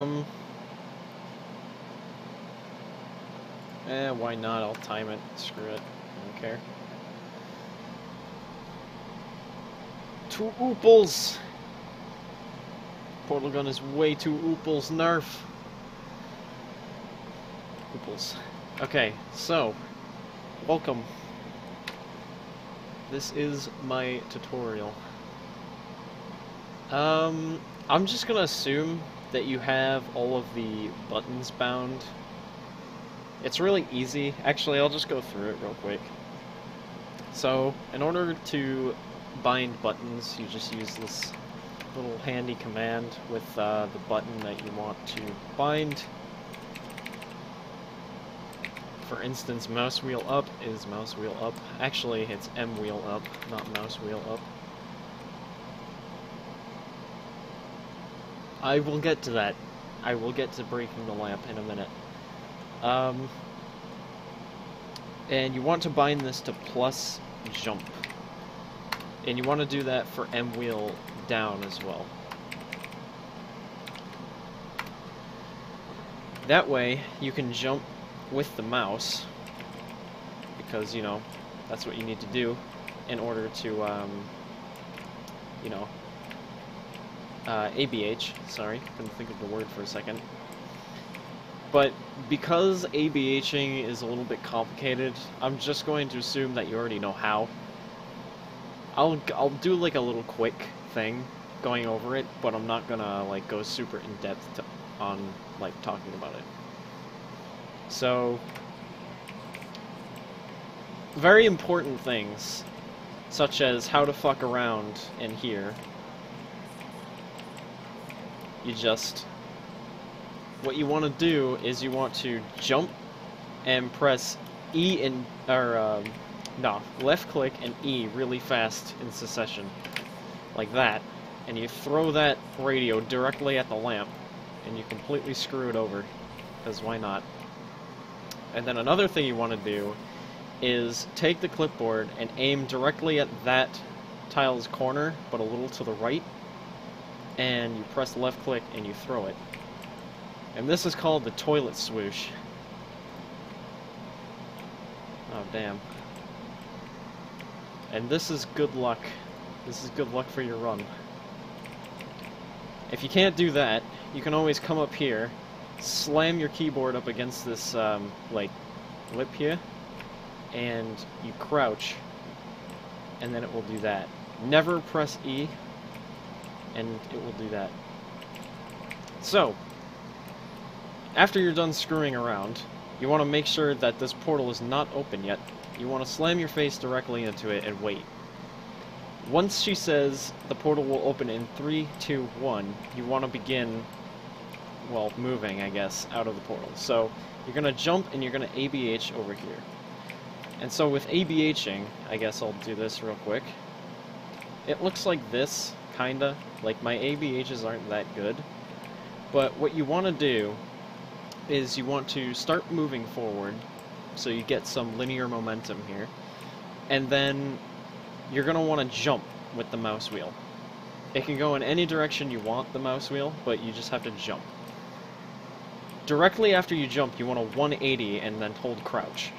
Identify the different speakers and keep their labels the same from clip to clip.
Speaker 1: Why not? I'll time it. Screw it. I don't care. 2 oopals! Portal gun is way too oopals. Nerf! Oopals. Okay, so, welcome. This is my tutorial. I'm just gonna assume that you have all of the buttons bound. It's really easy. Actually, I'll just go through it real quick. So, in order to bind buttons, you just use this little handy command with the button that you want to bind. For instance, mouse wheel up is mouse wheel up. Actually, it's M wheel up, not mouse wheel up. I will get to that. I will get to breaking the lamp in a minute. And you want to bind this to plus jump. And you want to do that for M wheel down as well. That way, you can jump with the mouse, because, you know, that's what you need to do in order to, ABH, sorry, couldn't think of the word for a second. But because ABHing is a little bit complicated, I'm just going to assume that you already know how. I'll do like a little quick thing going over it, but I'm not gonna like go super in depth on like talking about it. So, very important things, such as how to fuck around in here. What you want to do is you want to jump and press E and, left click and E really fast in succession, like that, and you throw that radio directly at the lamp, and you completely screw it over, because why not? And then another thing you want to do is take the clipboard and aim directly at that tile's corner, but a little to the right, and you press left click and you throw it. And this is called the toilet swoosh. Oh, damn. And this is good luck. This is good luck for your run. If you can't do that, you can always come up here, slam your keyboard up against this, like, lip here, and you crouch, and then it will do that. Never press E, and it will do that. So, after you're done screwing around, you want to make sure that this portal is not open yet. You want to slam your face directly into it and wait. Once she says the portal will open in 3, 2, 1, you want to begin, well, moving, I guess, out of the portal. So, you're going to jump and you're going to ABH over here. And so with ABHing, I guess I'll do this real quick. It looks like this, kinda. Like, my ABHs aren't that good. But what you want to do is you want to start moving forward, so you get some linear momentum here, and then you're going to want to jump with the mouse wheel. It can go in any direction you want, the mouse wheel, but you just have to jump. Directly after you jump, you want to 180 and then hold crouch.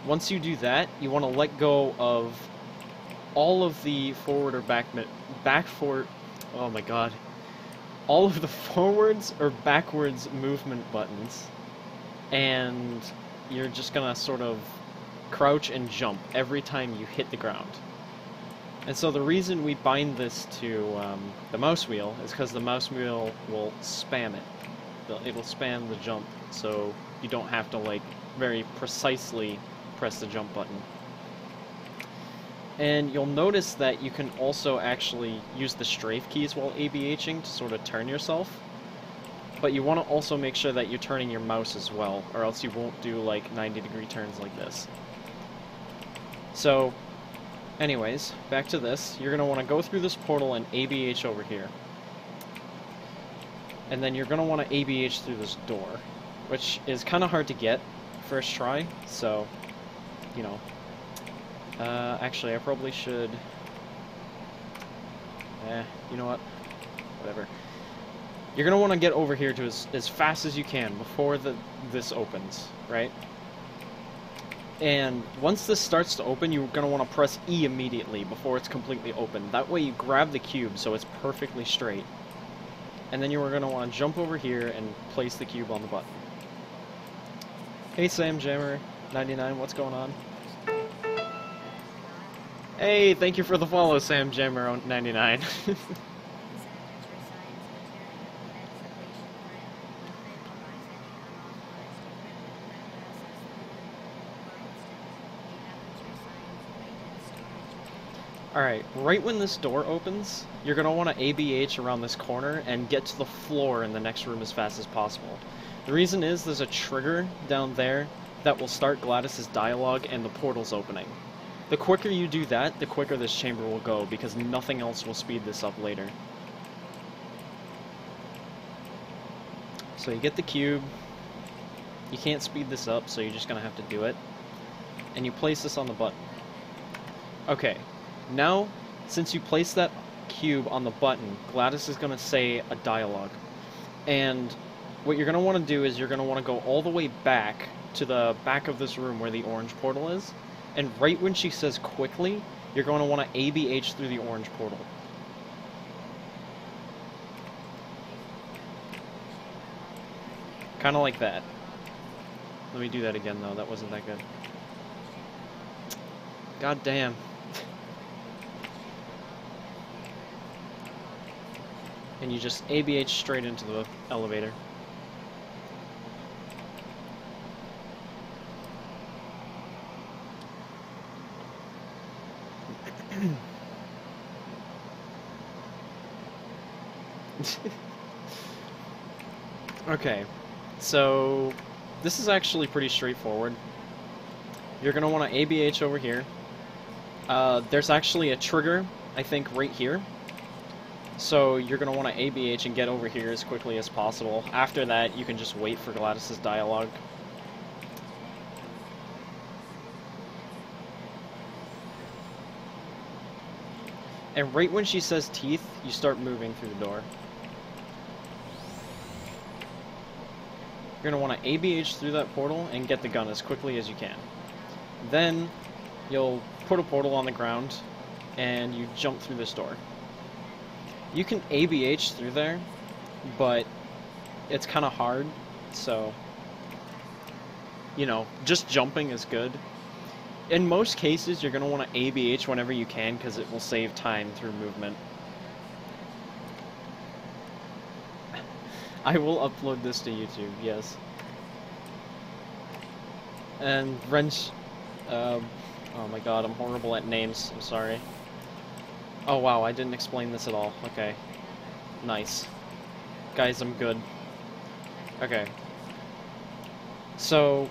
Speaker 1: Once you do that, you want to let go of all of the forward or all of the forwards or backwards movement buttons, and you're just gonna sort of crouch and jump every time you hit the ground. And so the reason we bind this to the mouse wheel is because the mouse wheel will spam it. It'll spam the jump, so you don't have to like very precisely press the jump button. And you'll notice that you can also actually use the strafe keys while ABHing to sort of turn yourself. But you want to also make sure that you're turning your mouse as well, or else you won't do like 90-degree turns like this. So, anyways, back to this. You're going to want to go through this portal and ABH over here. And then you're going to want to ABH through this door, which is kind of hard to get first try, so, you know. Actually, I probably should... you know what? Whatever. you're going to want to get over here to as fast as you can before this opens, right? And once this starts to open, you're going to want to press E immediately before it's completely open. That way you grab the cube so it's perfectly straight. And then you're going to want to jump over here and place the cube on the button. Hey Sam Jammer 99, what's going on? Hey, thank you for the follow, Sam Jammer 99. Alright, right when this door opens, you're going to want to ABH around this corner and get to the floor in the next room as fast as possible. The reason is there's a trigger down there that will start GLaDOS' dialogue and the portal's opening. The quicker you do that, the quicker this chamber will go, because nothing else will speed this up later. So you get the cube, you can't speed this up, so you're just going to have to do it, and you place this on the button. Okay. Now, since you place that cube on the button, GLaDOS is going to say a dialogue. And what you're going to want to do is you're going to want to go all the way back to the back of this room where the orange portal is. And right when she says quickly, you're going to want to ABH through the orange portal. Kind of like that. Let me do that again, though. That wasn't that good. God damn. And you just ABH straight into the elevator. Okay, so this is actually pretty straightforward. You're going to want to ABH over here. There's actually a trigger, I think, right here. So you're going to want to ABH and get over here as quickly as possible. After that, you can just wait for GLaDOS' dialogue. And right when she says teeth, you start moving through the door. You're going to want to ABH through that portal and get the gun as quickly as you can. Then you'll put a portal on the ground and you jump through this door. You can ABH through there, but it's kind of hard, so, you know, just jumping is good. In most cases, you're going to want to ABH whenever you can, because it will save time through movement. I will upload this to YouTube, yes. And Wrench, oh my god, I'm horrible at names, I'm sorry. Oh wow, I didn't explain this at all. Okay. Nice. Guys, I'm good. Okay. So,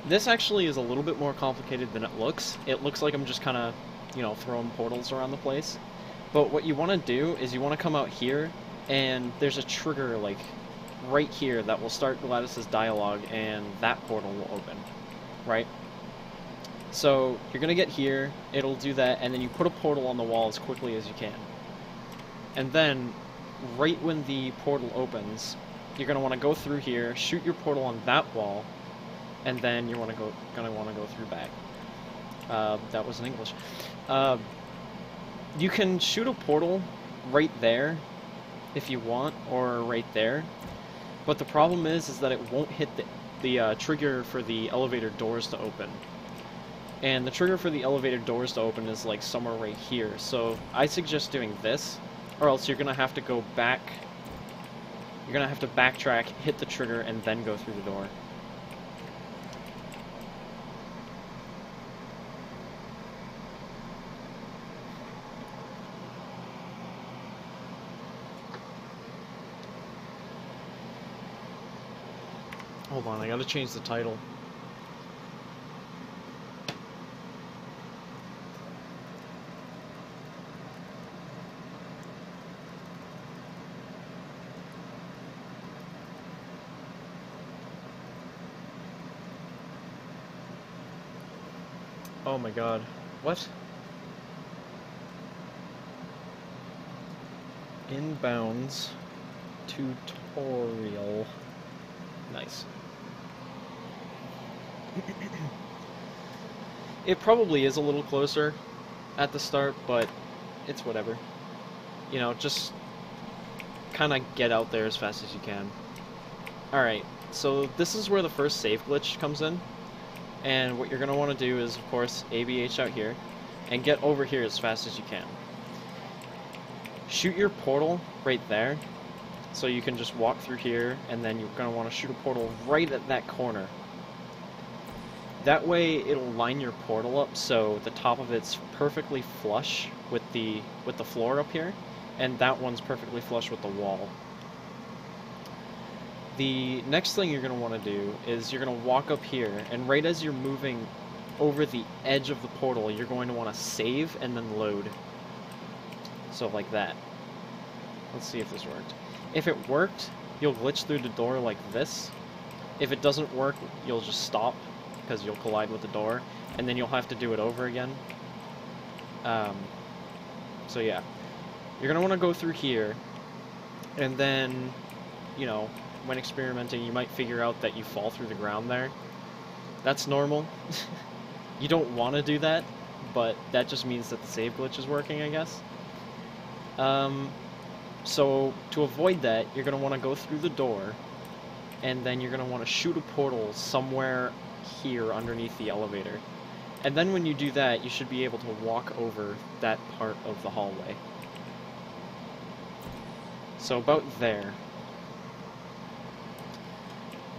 Speaker 1: this actually is a little bit more complicated than it looks. It looks like I'm just kind of, you know, throwing portals around the place. But what you want to do is you want to come out here, and there's a trigger, like, right here that will start GLaDOS' dialogue, and that portal will open. Right? So, you're going to get here, it'll do that, and then you put a portal on the wall as quickly as you can. And then, right when the portal opens, you're going to want to go through here, shoot your portal on that wall, and then you're going to want to go through back. That was in English. You can shoot a portal right there, if you want, or right there. But the problem is that it won't hit the trigger for the elevator doors to open. And the trigger for the elevator doors to open is like somewhere right here. So I suggest doing this, or else you're going to have to go back. You're going to have to backtrack, hit the trigger, and then go through the door. Hold on, I gotta change the title. Oh my god. What? Inbounds. tutorial. Nice. It probably is a little closer at the start, but it's whatever. You know, just kind of get out there as fast as you can. Alright, so this is where the first save glitch comes in. And what you're going to want to do is, of course, ABH out here, and get over here as fast as you can. Shoot your portal right there, so you can just walk through here, and then you're going to want to shoot a portal right at that corner. That way, it'll line your portal up so the top of it's perfectly flush with the floor up here, and that one's perfectly flush with the wall. The next thing you're going to want to do is you're going to walk up here, and right as you're moving over the edge of the portal, you're going to want to save and then load. So like that. Let's see if this worked. If it worked, you'll glitch through the door like this. If it doesn't work, you'll just stop, because you'll collide with the door, and then you'll have to do it over again. So yeah. You're going to want to go through here, and then, you know, when experimenting, you might figure out that you fall through the ground there. That's normal. You don't want to do that, but that just means that the save glitch is working, I guess. So to avoid that, you're going to want to go through the door, and then you're going to want to shoot a portal somewhere here underneath the elevator. And then when you do that, you should be able to walk over that part of the hallway. So about there.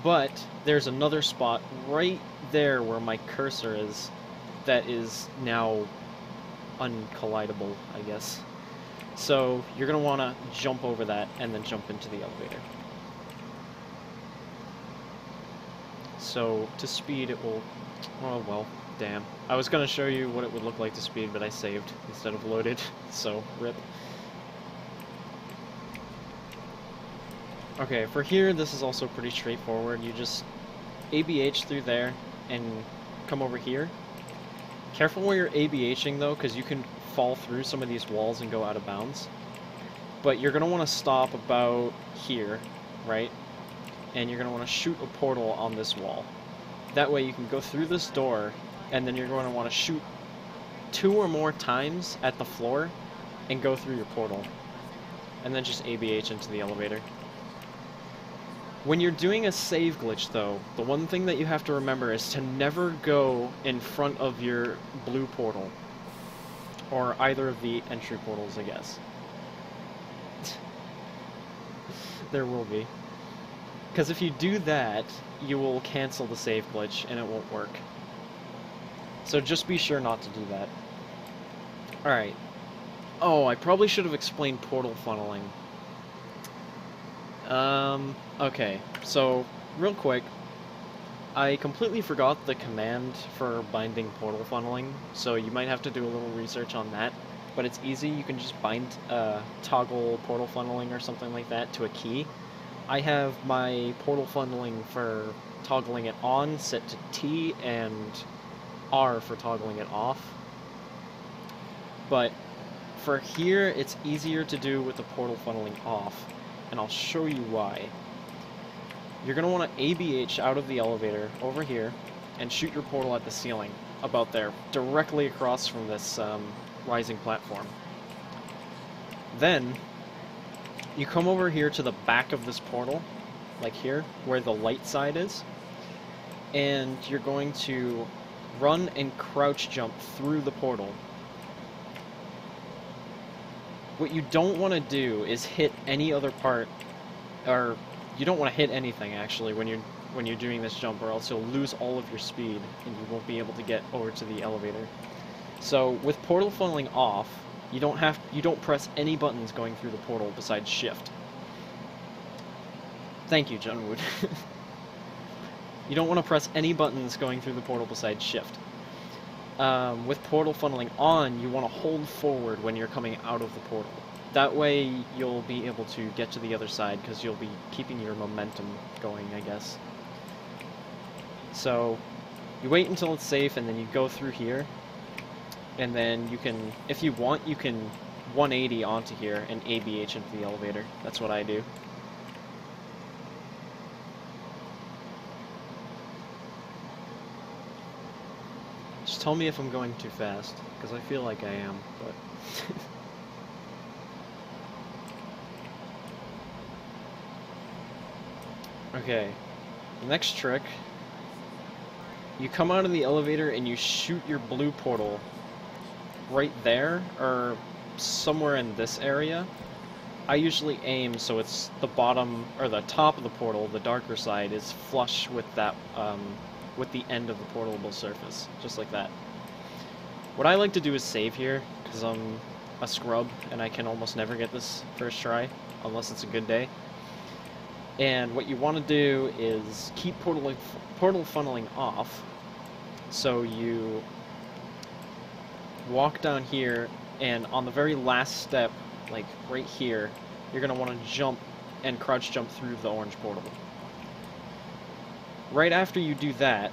Speaker 1: But there's another spot right there where my cursor is that is now uncollidable, I guess. So you're going to want to jump over that and then jump into the elevator. So to speed it will... Oh well, damn. I was going to show you what it would look like to speed, but I saved instead of loaded, so rip. Okay, for here, this is also pretty straightforward. You just ABH through there and come over here. Careful where you're ABHing though, because you can fall through some of these walls and go out of bounds. But you're going to want to stop about here, right? And you're going to want to shoot a portal on this wall. That way you can go through this door, and then you're going to want to shoot 2 or more times at the floor and go through your portal. And then just ABH into the elevator. When you're doing a save glitch, though, the one thing that you have to remember is to never go in front of your blue portal. Or either of the entry portals, I guess. There will be. Because if you do that, you will cancel the save glitch, and it won't work. So just be sure not to do that. Alright. Oh, I probably should have explained portal funneling. Okay, so, real quick, I completely forgot the command for binding portal funneling, so you might have to do a little research on that, but it's easy. You can just bind toggle portal funneling or something like that to a key. I have my portal funneling for toggling it on set to T and R for toggling it off, but for here it's easier to do with the portal funneling off. And I'll show you why. You're going to want to ABH out of the elevator over here and shoot your portal at the ceiling, about there, directly across from this rising platform. Then, you come over here to the back of this portal, like here, where the light side is, and you're going to run and crouch jump through the portal. What you don't want to do is hit any other part, or you don't want to hit anything actually when you're doing this jump, or else you'll lose all of your speed and you won't be able to get over to the elevator. So with portal funneling off, you don't press any buttons going through the portal besides shift. Thank you, John Wood. You don't want to press any buttons going through the portal besides shift. With portal funneling on, you want to hold forward when you're coming out of the portal. That way you'll be able to get to the other side, because you'll be keeping your momentum going, I guess. So, you wait until it's safe, and then you go through here. And then you can, if you want, you can 180 onto here and ABH into the elevator. That's what I do. Just tell me if I'm going too fast, because I feel like I am, but... Okay, the next trick, you come out of the elevator and you shoot your blue portal right there, or somewhere in this area. I usually aim so it's the bottom, or the top of the portal, the darker side, is flush with that, with the end of the portable surface, just like that. What I like to do is save here, because I'm a scrub, and I can almost never get this first try, unless it's a good day. And what you want to do is keep portal funneling off, so you walk down here, and on the very last step, like right here, you're going to want to jump and crouch jump through the orange portal. Right after you do that,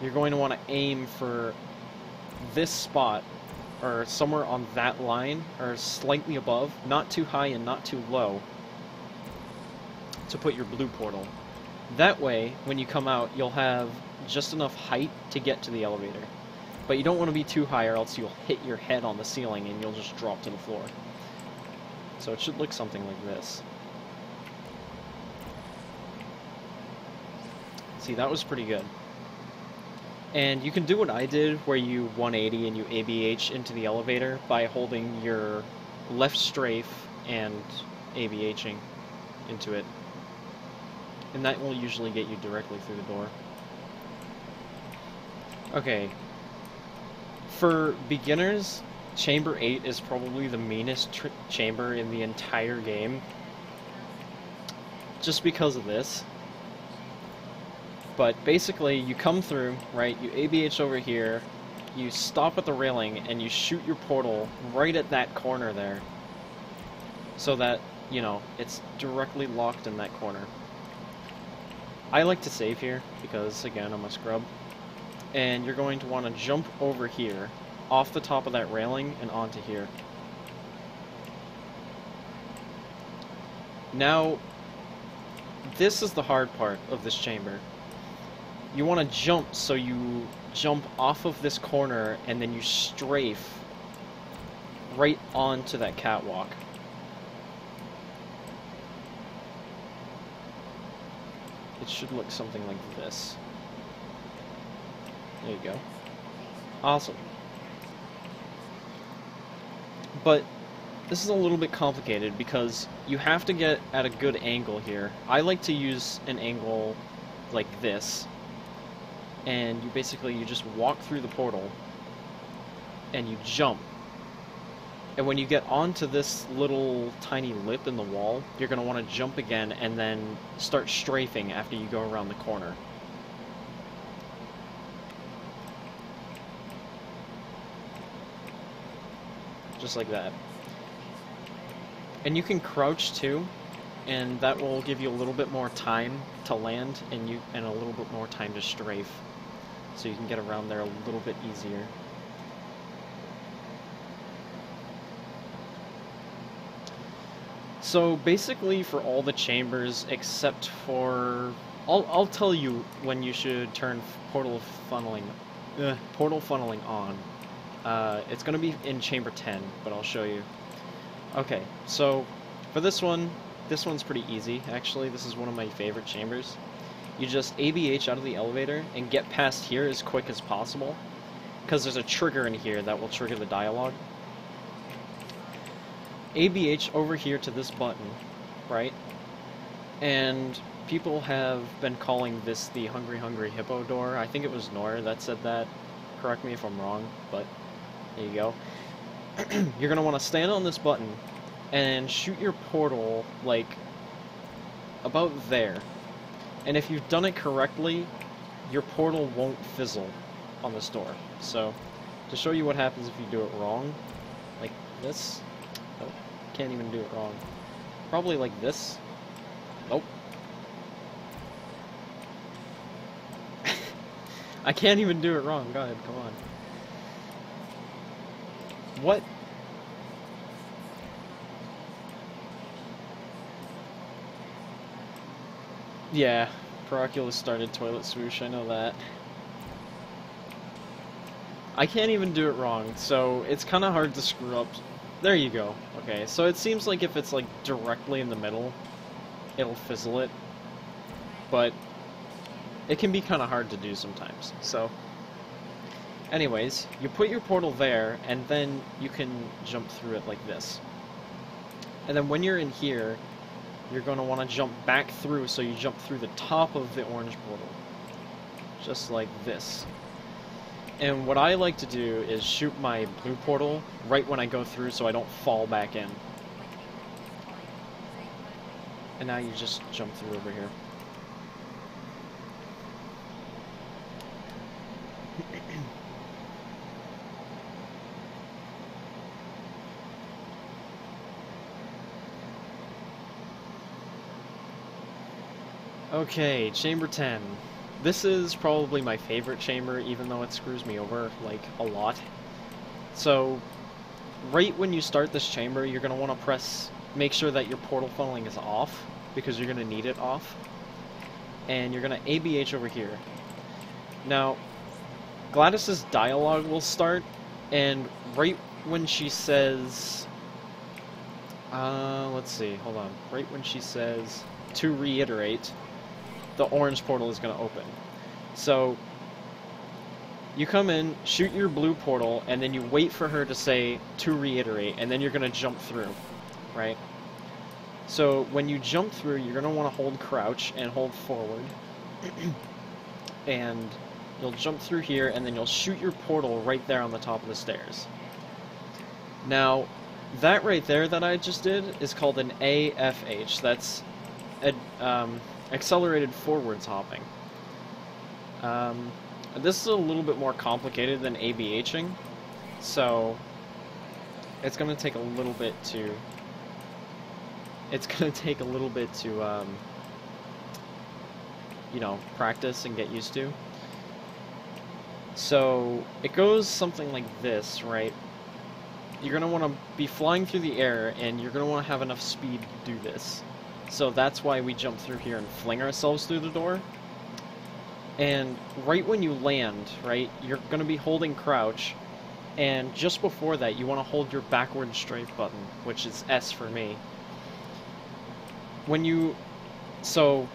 Speaker 1: you're going to want to aim for this spot, or somewhere on that line, or slightly above, not too high and not too low, to put your blue portal. That way, when you come out, you'll have just enough height to get to the elevator. But you don't want to be too high, or else you'll hit your head on the ceiling and you'll just drop to the floor. So it should look something like this. See, that was pretty good. And you can do what I did, where you 180 and you ABH into the elevator by holding your left strafe and ABHing into it. And that will usually get you directly through the door. Okay. For beginners, Chamber 8 is probably the meanest chamber in the entire game. Just because of this. But basically, you come through, right, you ABH over here, you stop at the railing, and you shoot your portal right at that corner there. So that, you know, it's directly locked in that corner. I like to save here, because, again, I'm a scrub. And you're going to want to jump over here, off the top of that railing, and onto here. Now, this is the hard part of this chamber. You want to jump, so you jump off of this corner, and then you strafe right onto that catwalk. It should look something like this. There you go. Awesome. But this is a little bit complicated because you have to get at a good angle here. I like to use an angle like this. And you basically, you just walk through the portal and you jump. And when you get onto this little tiny lip in the wall, you're going to want to jump again and then start strafing after you go around the corner. Just like that. And you can crouch too, and that will give you a little bit more time to land and a little bit more time to strafe. So you can get around there a little bit easier. So basically for all the chambers except for... I'll tell you when you should turn portal funneling on. It's going to be in chamber 10, but I'll show you. Okay, so for this one's pretty easy, actually. This is one of my favorite chambers. You just ABH out of the elevator and get past here as quick as possible, because there's a trigger in here that will trigger the dialogue. ABH over here to this button, right? And people have been calling this the Hungry Hungry Hippo door. I think it was Nor that said that. Correct me if I'm wrong, but there you go. You're going to want to stand on this button and shoot your portal, like, about there. And if you've done it correctly, your portal won't fizzle on this door. So, to show you what happens if you do it wrong, like this. Oh, can't even do it wrong. Probably like this. Nope. I can't even do it wrong. Go ahead, come on. What? Yeah, Paroculus started Toilet Swoosh, I know that. I can't even do it wrong, so it's kind of hard to screw up. There you go. Okay, so it seems like if it's like directly in the middle, it'll fizzle it, but it can be kind of hard to do sometimes. So anyways, you put your portal there, and then you can jump through it like this. And then when you're in here, you're going to want to jump back through, so you jump through the top of the orange portal. Just like this. And what I like to do is shoot my blue portal right when I go through so I don't fall back in. And now you just jump through over here. Okay, Chamber 10. This is probably my favorite chamber, even though it screws me over, like, a lot. So, right when you start this chamber, you're going to want to make sure that your portal funneling is off, because you're going to need it off. And you're going to ABH over here. Now, GLaDOS's dialogue will start, and right when she says... let's see, hold on. Right when she says, to reiterate, the orange portal is going to open. So, you come in, shoot your blue portal, and then you wait for her to say, to reiterate, and then you're going to jump through, right? So, when you jump through, you're going to want to hold crouch and hold forward. And you'll jump through here, and then you'll shoot your portal right there on the top of the stairs. Now, that right there that I just did is called an AFH. That's accelerated forwards hopping. This is a little bit more complicated than ABHing, so it's going to take a little bit to... you know, practice and get used to. So, it goes something like this, right? You're going to want to be flying through the air, and you're going to want to have enough speed to do this. So that's why we jump through here and fling ourselves through the door. And right when you land, right, you're going to be holding crouch, and just before that, you want to hold your backward strafe button, which is S for me. So,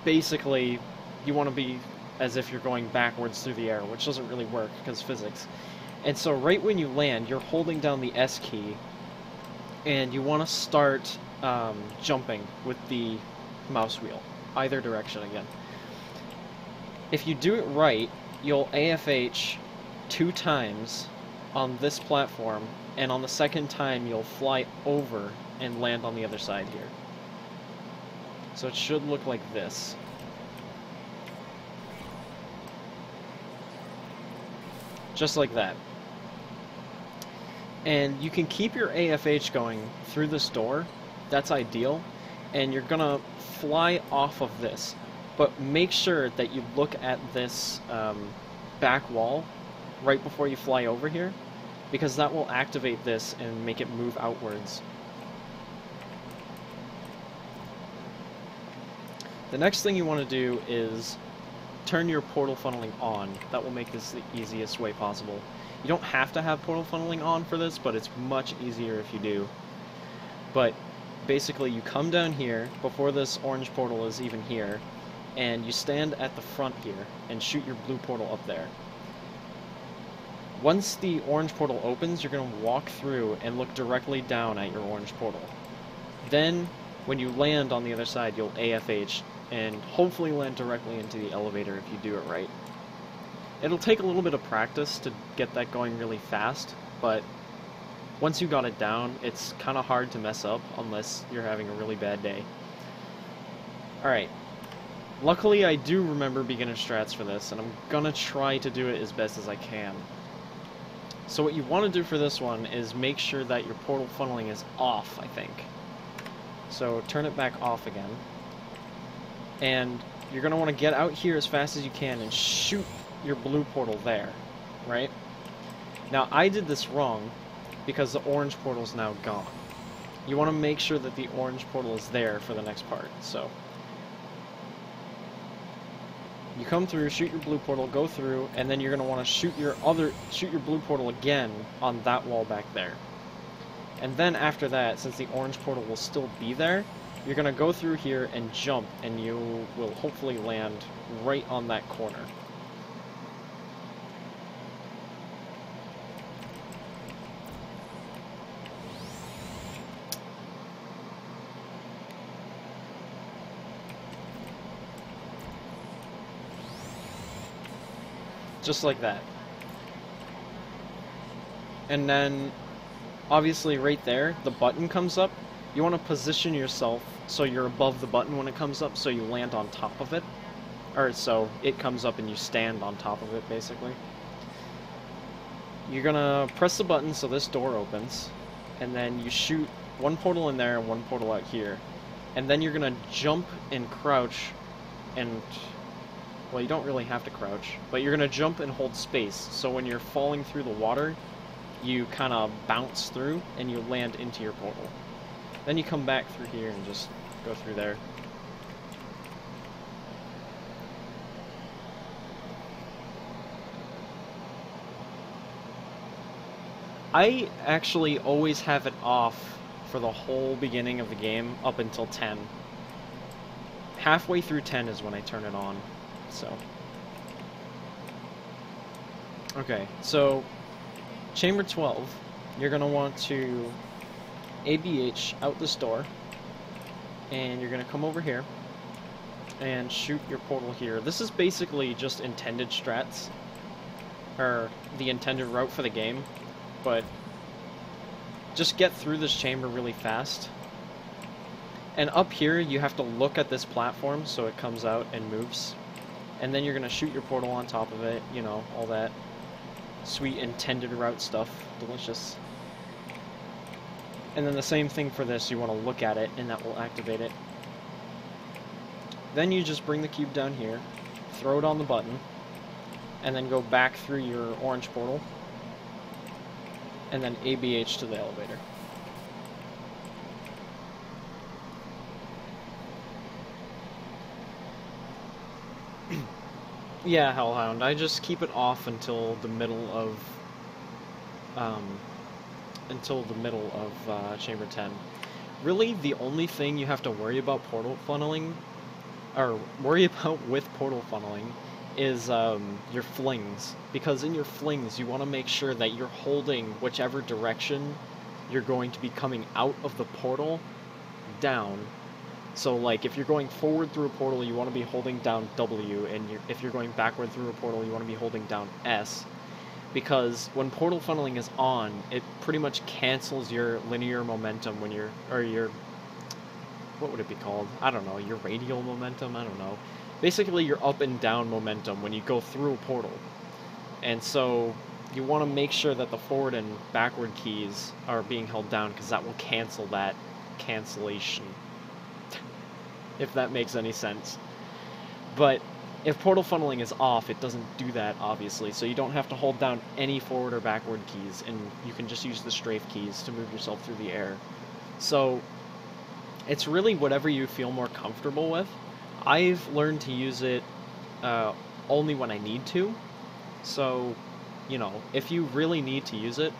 Speaker 1: basically, you want to be as if you're going backwards through the air, which doesn't really work, because physics. And so right when you land, you're holding down the S key, and you want to start jumping with the mouse wheel, either direction again. If you do it right, you'll AFH 2 times on this platform, and on the second time you'll fly over and land on the other side here. So it should look like this. Just like that. And you can keep your AFH going through this door. That's ideal. And you're gonna fly off of this. But make sure that you look at this back wall right before you fly over here, because that will activate this and make it move outwards. The next thing you want to do is turn your portal funneling on. That will make this the easiest way possible. You don't have to have portal funneling on for this, but it's much easier if you do. But basically you come down here before this orange portal is even here, and you stand at the front here and shoot your blue portal up there. Once the orange portal opens, you're going to walk through and look directly down at your orange portal. Then, when you land on the other side, you'll AFH and hopefully land directly into the elevator if you do it right. It'll take a little bit of practice to get that going really fast, but once you got it down, it's kind of hard to mess up unless you're having a really bad day. Alright. Luckily, I do remember beginner strats for this, and I'm gonna try to do it as best as I can. So what you want to do for this one is make sure that your portal funneling is off, I think. So turn it back off again. And you're going to want to get out here as fast as you can and shoot your blue portal there, right? Now, I did this wrong because the orange portal is now gone. You want to make sure that the orange portal is there for the next part, so... You come through, shoot your blue portal, go through, and then you're gonna want to shoot your blue portal again on that wall back there. And then after that, since the orange portal will still be there, you're gonna go through here and jump, and you will hopefully land right on that corner. Just like that. And then, obviously right there, the button comes up. You want to position yourself so you're above the button when it comes up, so you land on top of it. Or so it comes up and you stand on top of it, basically. You're gonna press the button so this door opens, and then you shoot one portal in there and one portal out here. And then you're gonna jump and crouch and... well, you don't really have to crouch, but you're going to jump and hold space, so when you're falling through the water, you kind of bounce through, and you land into your portal. Then you come back through here and just go through there. I actually always have it off for the whole beginning of the game, up until 10. Halfway through 10 is when I turn it on. So, okay, so chamber 12, you're going to want to ABH out this door, and you're going to come over here and shoot your portal here. This is basically just intended strats, or the intended route for the game, but just get through this chamber really fast. And up here, you have to look at this platform so it comes out and moves. And then you're going to shoot your portal on top of it, you know, all that sweet intended route stuff. Delicious. And then the same thing for this, you want to look at it, and that will activate it. Then you just bring the cube down here, throw it on the button, and then go back through your orange portal, and then ABH to the elevator. Yeah, Hellhound. I just keep it off until the middle of Chamber 10. Really, the only thing you have to worry about portal funneling, or worry about with portal funneling, is your flings. Because in your flings, you want to make sure that you're holding whichever direction you're going to be coming out of the portal down. So, like, if you're going forward through a portal, you want to be holding down W, and if you're going backward through a portal, you want to be holding down S. Because when portal funneling is on, it pretty much cancels your linear momentum when you're, or your, what would it be called? I don't know, your radial momentum? I don't know. Basically, your up and down momentum when you go through a portal. And so, you want to make sure that the forward and backward keys are being held down, because that will cancel that cancellation. If that makes any sense. But if portal funneling is off, it doesn't do that, obviously, so you don't have to hold down any forward or backward keys, and you can just use the strafe keys to move yourself through the air. So, it's really whatever you feel more comfortable with. I've learned to use it only when I need to, so, you know, if you really need to use it,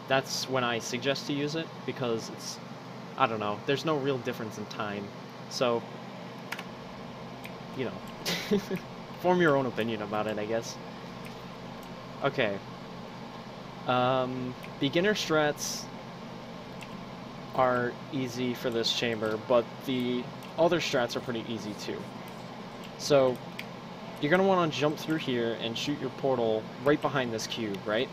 Speaker 1: that's when I suggest to use it, because it's, I don't know, there's no real difference in time. So, you know, form your own opinion about it, I guess. Okay. Beginner strats are easy for this chamber, but the other strats are pretty easy too. So, you're going to want to jump through here and shoot your portal right behind this cube, right?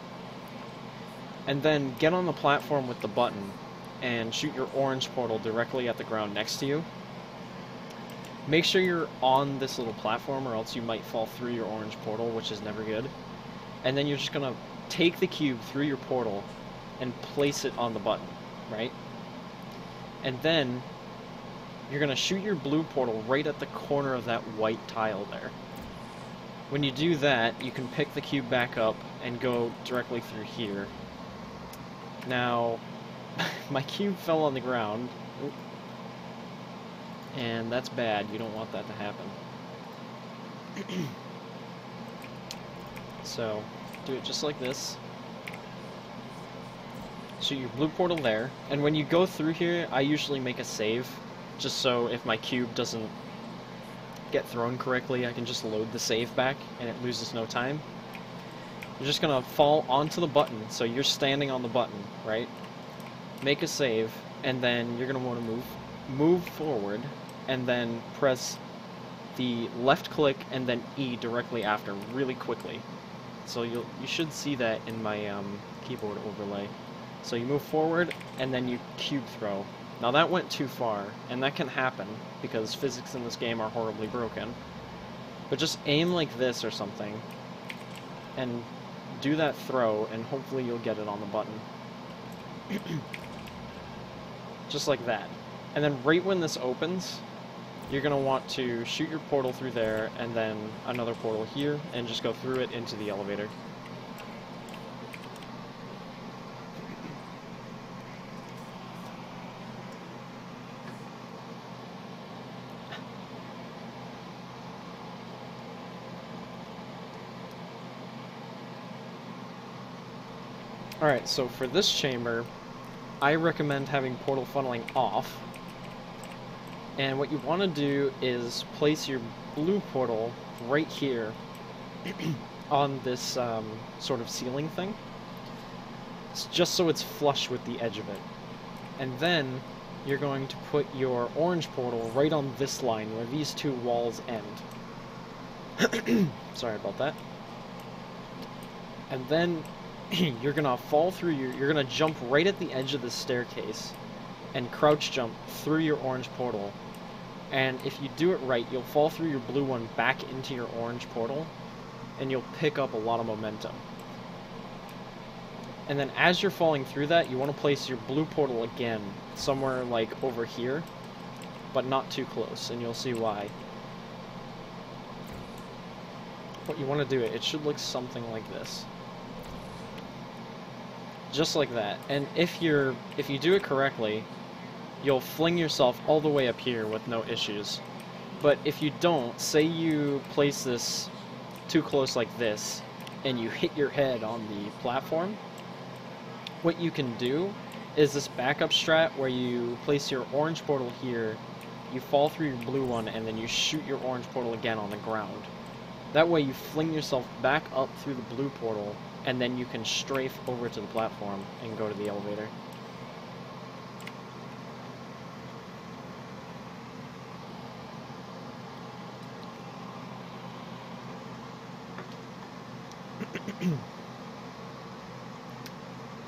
Speaker 1: And then get on the platform with the button and shoot your orange portal directly at the ground next to you. Make sure you're on this little platform, or else you might fall through your orange portal, which is never good. And then you're just going to take the cube through your portal and place it on the button, right? And then you're going to shoot your blue portal right at the corner of that white tile there. When you do that, you can pick the cube back up and go directly through here. Now, my cube fell on the ground. And that's bad. You don't want that to happen. So, do it just like this. Shoot your blue portal there, and when you go through here, I usually make a save, just so if my cube doesn't get thrown correctly, I can just load the save back, and it loses no time. You're just gonna fall onto the button, so you're standing on the button, right? Make a save, and then you're gonna want to move forward, and then press the left click and then E directly after, really quickly. So you should see that in my keyboard overlay. So you move forward, and then you cube throw. Now that went too far, and that can happen, because physics in this game are horribly broken. But just aim like this or something, and do that throw, and hopefully you'll get it on the button. Just like that. And then right when this opens, you're going to want to shoot your portal through there, and then another portal here, and just go through it into the elevator. Alright, so for this chamber, I recommend having portal funneling off. And what you want to do is place your blue portal right here on this sort of ceiling thing, just so it's flush with the edge of it. And then you're going to put your orange portal right on this line where these two walls end. Sorry about that. And then you're gonna fall through you're gonna jump right at the edge of the staircase and crouch jump through your orange portal. And if you do it right, you'll fall through your blue one back into your orange portal, and you'll pick up a lot of momentum. And then as you're falling through that, you want to place your blue portal again, somewhere like over here, but not too close, and you'll see why. What you want to do, it should look something like this. Just like that. And if you do it correctly, you'll fling yourself all the way up here with no issues. But if you don't, say you place this too close like this, and you hit your head on the platform, what you can do is this backup strat where you place your orange portal here, you fall through your blue one, and then you shoot your orange portal again on the ground. That way you fling yourself back up through the blue portal, and then you can strafe over to the platform and go to the elevator.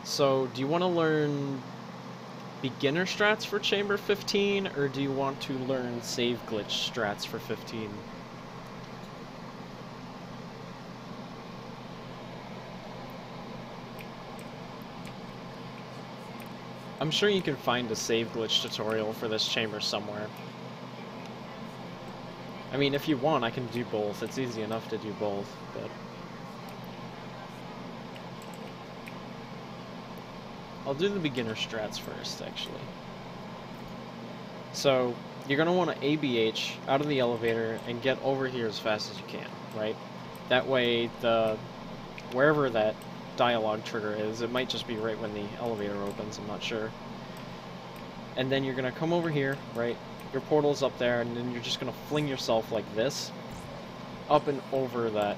Speaker 1: So, do you want to learn beginner strats for Chamber 15, or do you want to learn save glitch strats for 15? I'm sure you can find a save glitch tutorial for this chamber somewhere. I mean, if you want, I can do both. It's easy enough to do both, but... I'll do the beginner strats first, actually. So, you're going to want to ABH out of the elevator and get over here as fast as you can, right? That way, wherever that dialogue trigger is, it might just be right when the elevator opens, I'm not sure. And then you're going to come over here, right? Your portal's up there, and then you're just going to fling yourself like this, up and over that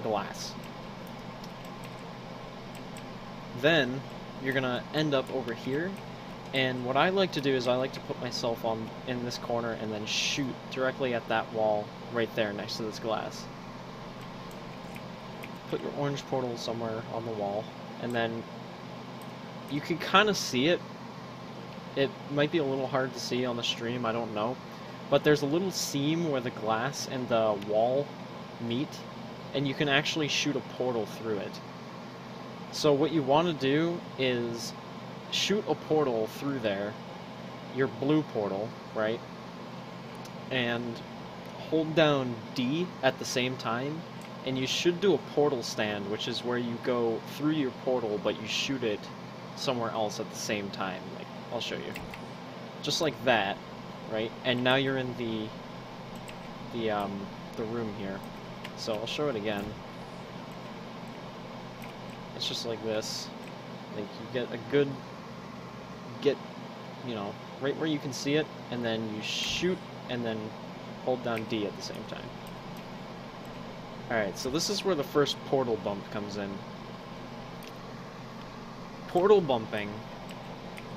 Speaker 1: glass. Then, you're going to end up over here, and what I like to do is I like to put myself in this corner and then shoot directly at that wall right there next to this glass. Put your orange portal somewhere on the wall, and then you can kind of see it. It might be a little hard to see on the stream, I don't know, but there's a little seam where the glass and the wall meet, and you can actually shoot a portal through it. So what you want to do is shoot a portal through there, your blue portal, right? And hold down D at the same time, and you should do a portal stand, which is where you go through your portal, but you shoot it somewhere else at the same time. Like, I'll show you. Just like that, right? And now you're in the room here. So I'll show it again. It's just like this. Like you get a good, you know, right where you can see it, and then you shoot, and then hold down D at the same time. Alright, so this is where the first portal bump comes in. Portal bumping.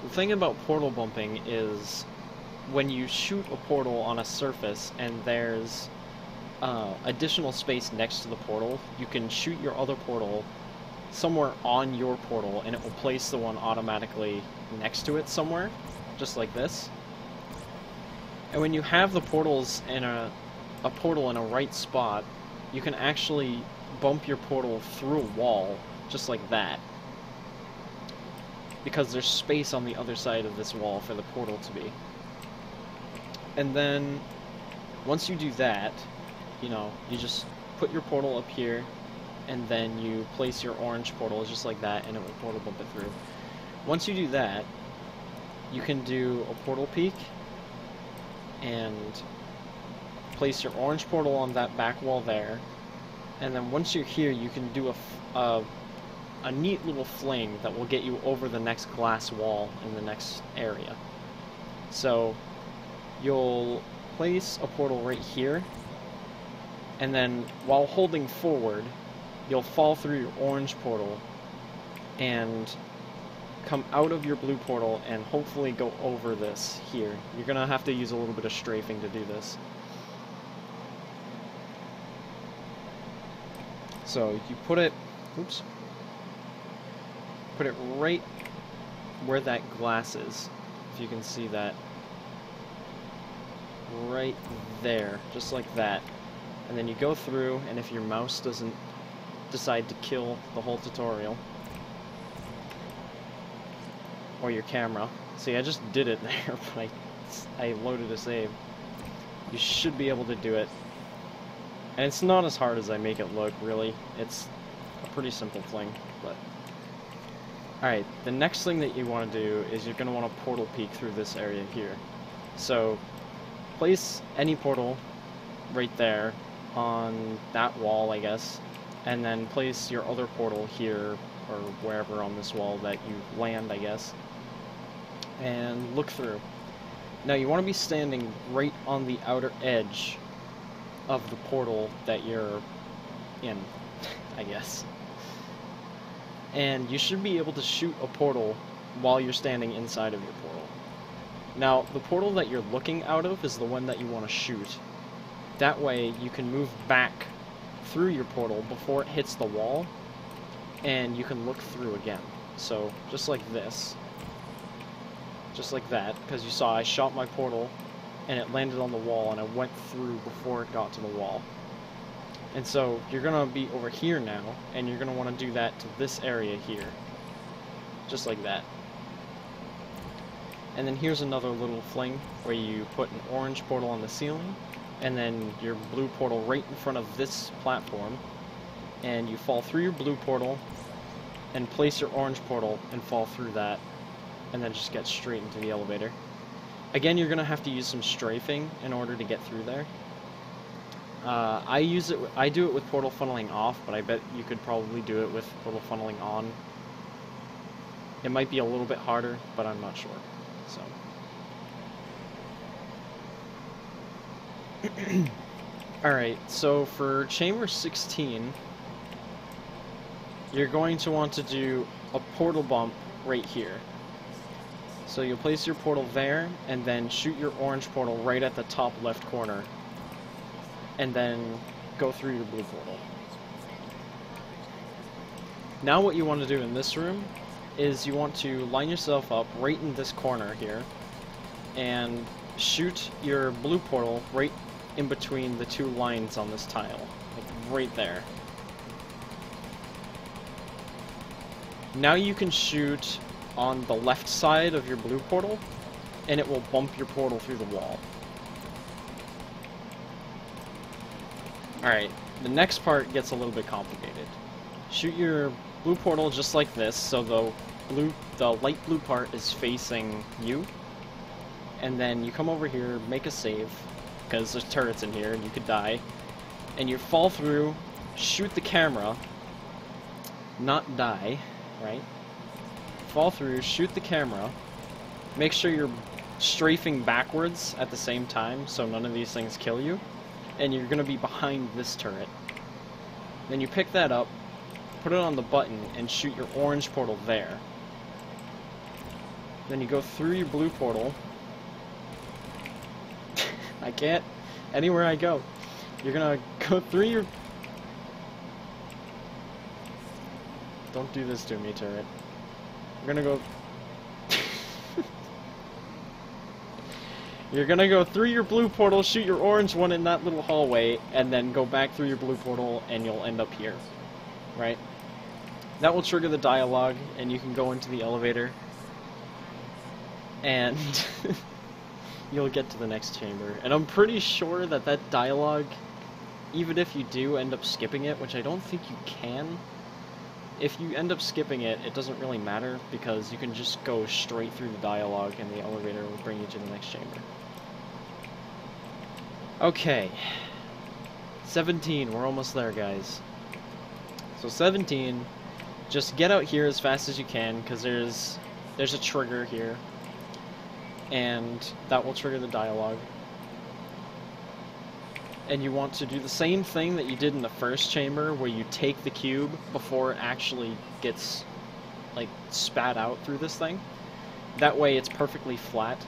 Speaker 1: The thing about portal bumping is when you shoot a portal on a surface and there's additional space next to the portal, you can shoot your other portal somewhere on your portal and it will place the one automatically next to it somewhere, just like this. And when you have the portals in a portal in a right spot, you can actually bump your portal through a wall, just like that. Because there's space on the other side of this wall for the portal to be. And then, once you do that, you know, you just put your portal up here, and then you place your orange portal just like that, and it will portal bump it through. Once you do that, you can do a portal peek, and place your orange portal on that back wall there, and then once you're here, you can do a neat little fling that will get you over the next glass wall in the next area. So you'll place a portal right here, and then while holding forward, you'll fall through your orange portal and come out of your blue portal and hopefully go over this here. You're gonna have to use a little bit of strafing to do this. So you put it, oops, put it right where that glass is, if you can see that. Right there, just like that. And then you go through, and if your mouse doesn't decide to kill the whole tutorial, or your camera. See, I just did it there, but I loaded a save. You should be able to do it. And it's not as hard as I make it look, really. It's a pretty simple thing, but... Alright, the next thing that you want to do is you're going to want to portal peek through this area here. So, place any portal right there on that wall, I guess, and then place your other portal here, or wherever on this wall that you land, I guess, and look through. Now you want to be standing right on the outer edge of the portal that you're in, I guess. And you should be able to shoot a portal while you're standing inside of your portal. Now, the portal that you're looking out of is the one that you want to shoot. That way, you can move back through your portal before it hits the wall, and you can look through again. So, just like this. Just like that, because you saw I shot my portal, and it landed on the wall, and I went through before it got to the wall. And so, you're going to be over here now, and you're going to want to do that to this area here. Just like that. And then here's another little fling, where you put an orange portal on the ceiling, and then your blue portal right in front of this platform, and you fall through your blue portal, and place your orange portal, and fall through that, and then just get straight into the elevator. Again, you're going to have to use some strafing in order to get through there. I do it with portal funneling off, but I bet you could probably do it with portal funneling on. It might be a little bit harder, but I'm not sure. So. Alright, so for chamber 16, you're going to want to do a portal bump right here. So you'll place your portal there, and then shoot your orange portal right at the top left corner, and then go through your blue portal. Now what you want to do in this room is you want to line yourself up right in this corner here, and shoot your blue portal right in between the two lines on this tile, like right there. Now you can shoot on the left side of your blue portal, and it will bump your portal through the wall. Alright, the next part gets a little bit complicated. Shoot your blue portal just like this, so the light blue part is facing you, and then you come over here, make a save, because there's turrets in here and you could die, and you fall through, shoot the camera, not die, right? Fall through, shoot the camera, make sure you're strafing backwards at the same time so none of these things kill you, and you're going to be behind this turret. Then you pick that up, put it on the button, and shoot your orange portal there. Then you go through your blue portal. I can't. Anywhere I go. You're gonna go through your... Don't do this to me, turret. You're gonna go... You're gonna go through your blue portal, shoot your orange one in that little hallway, and then go back through your blue portal, and you'll end up here. Right? That will trigger the dialogue, and you can go into the elevator, and you'll get to the next chamber. And I'm pretty sure that that dialogue, even if you do end up skipping it, which I don't think you can, if you end up skipping it, it doesn't really matter, because you can just go straight through the dialogue, and the elevator will bring you to the next chamber. Okay. 17, we're almost there, guys. So 17, just get out here as fast as you can, because there's a trigger here, and that will trigger the dialogue. And you want to do the same thing that you did in the first chamber, where you take the cube before it actually gets, like, spat out through this thing. That way it's perfectly flat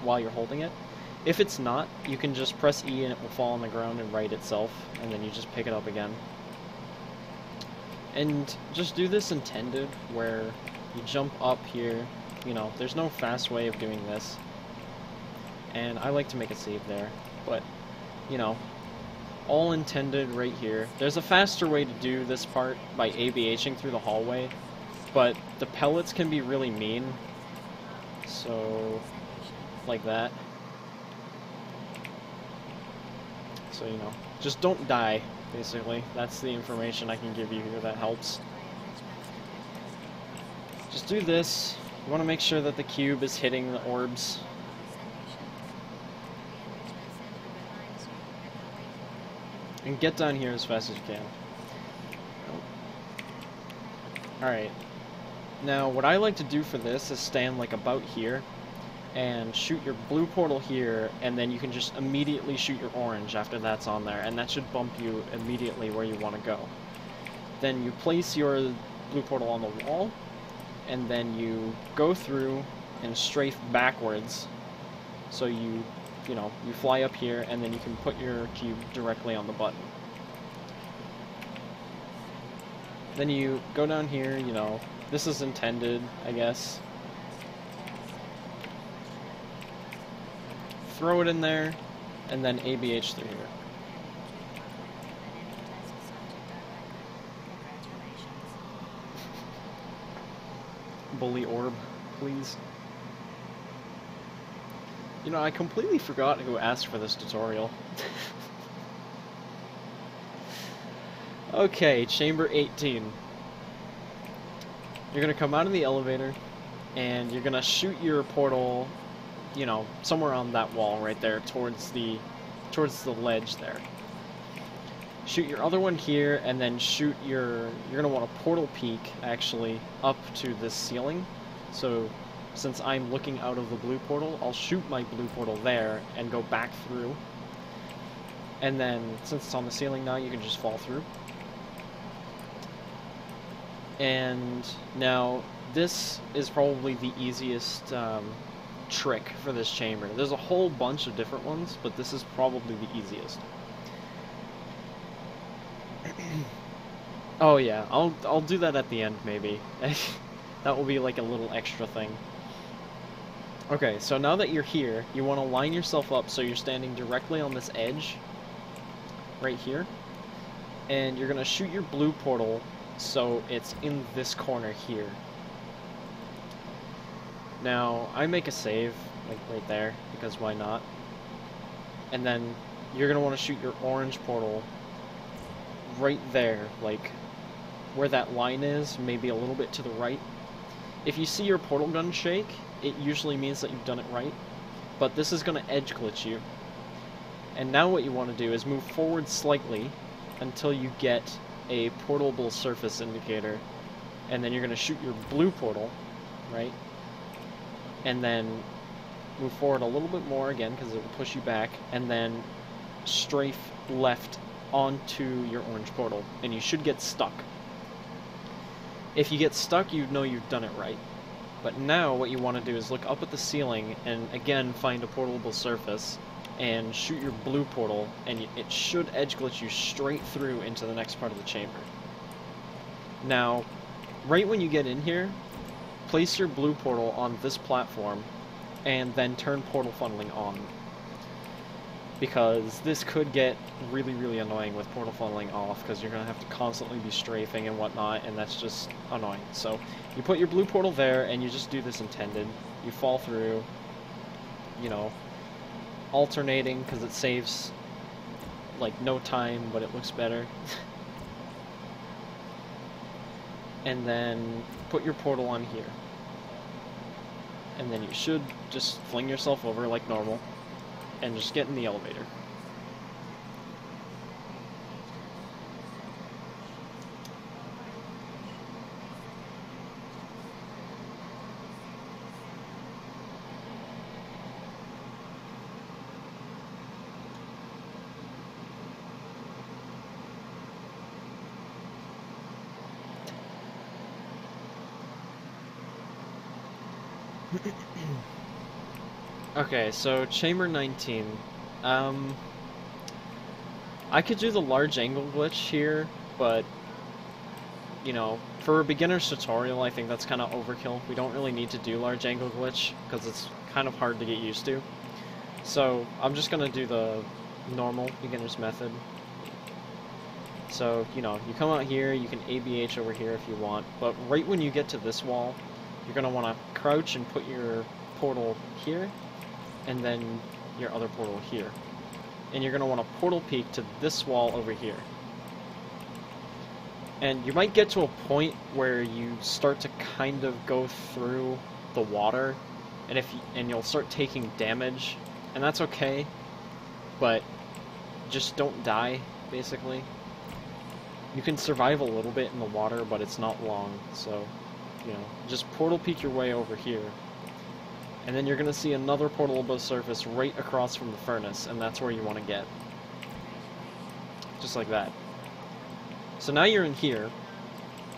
Speaker 1: while you're holding it. If it's not, you can just press E and it will fall on the ground and right itself, and then you just pick it up again. And just do this intended, where you jump up here. You know, there's no fast way of doing this. And I like to make a save there, but, you know, all intended right here. There's a faster way to do this part by ABHing through the hallway, but the pellets can be really mean. So, like that. So, you know, just don't die, basically. That's the information I can give you here that helps. Just do this. You want to make sure that the cube is hitting the orbs. And get down here as fast as you can. Alright. Now, what I like to do for this is stand like about here, and shoot your blue portal here, and then you can just immediately shoot your orange after that's on there, and that should bump you immediately where you want to go. Then you place your blue portal on the wall, and then you go through and strafe backwards, so you fly up here, and then you can put your cube directly on the button. Then you go down here, you know, this is intended, I guess. Throw it in there, and then ABH through here. Bully orb, please. You know, I completely forgot who asked for this tutorial. Okay, chamber 18. You're gonna come out of the elevator, and you're gonna shoot your portal, you know, somewhere on that wall right there, towards the ledge there. Shoot your other one here, and then shoot you're gonna want a portal peak, actually, up to this ceiling. So, since I'm looking out of the blue portal, I'll shoot my blue portal there, and go back through. And then, since it's on the ceiling now, you can just fall through. And now, this is probably the easiest trick for this chamber. There's a whole bunch of different ones, but this is probably the easiest. Oh yeah, I'll do that at the end, maybe. That will be like a little extra thing. Okay, so now that you're here, you want to line yourself up so you're standing directly on this edge, right here, and you're going to shoot your blue portal so it's in this corner here. Now, I make a save, like right there, because why not? And then you're going to want to shoot your orange portal right there, like where that line is, maybe a little bit to the right. If you see your portal gun shake, it usually means that you've done it right, but this is going to edge glitch you. And now what you want to do is move forward slightly until you get a portable surface indicator, and then you're going to shoot your blue portal, right? And then move forward a little bit more again because it will push you back, and then strafe left onto your orange portal, and you should get stuck. If you get stuck, you know you've done it right. But now what you want to do is look up at the ceiling and again find a portable surface and shoot your blue portal, and it should edge glitch you straight through into the next part of the chamber. Now, right when you get in here, place your blue portal on this platform and then turn portal funneling on, because this could get really, really annoying with portal funneling off, because you're going to have to constantly be strafing and whatnot, and that's just annoying. So you put your blue portal there, and you just do this intended. You fall through, you know, alternating, because it saves, like, no time, but it looks better. And then put your portal on here. And then you should just fling yourself over like normal, and just get in the elevator. Okay, so Chamber 19. I could do the large angle glitch here, but, you know, for a beginner's tutorial, I think that's kind of overkill. We don't really need to do large angle glitch, because it's kind of hard to get used to. So, I'm just going to do the normal beginner's method. So, you know, you come out here, you can ABH over here if you want, but right when you get to this wall, you're going to want to crouch and put your portal here, and then your other portal here. And you're going to want to portal peek to this wall over here. And you might get to a point where you start to kind of go through the water, and you'll start taking damage, and that's okay, but just don't die, basically. You can survive a little bit in the water, but it's not long, so, you know, just portal peek your way over here. And then you're going to see another portable surface right across from the furnace, and that's where you want to get. Just like that. So now you're in here,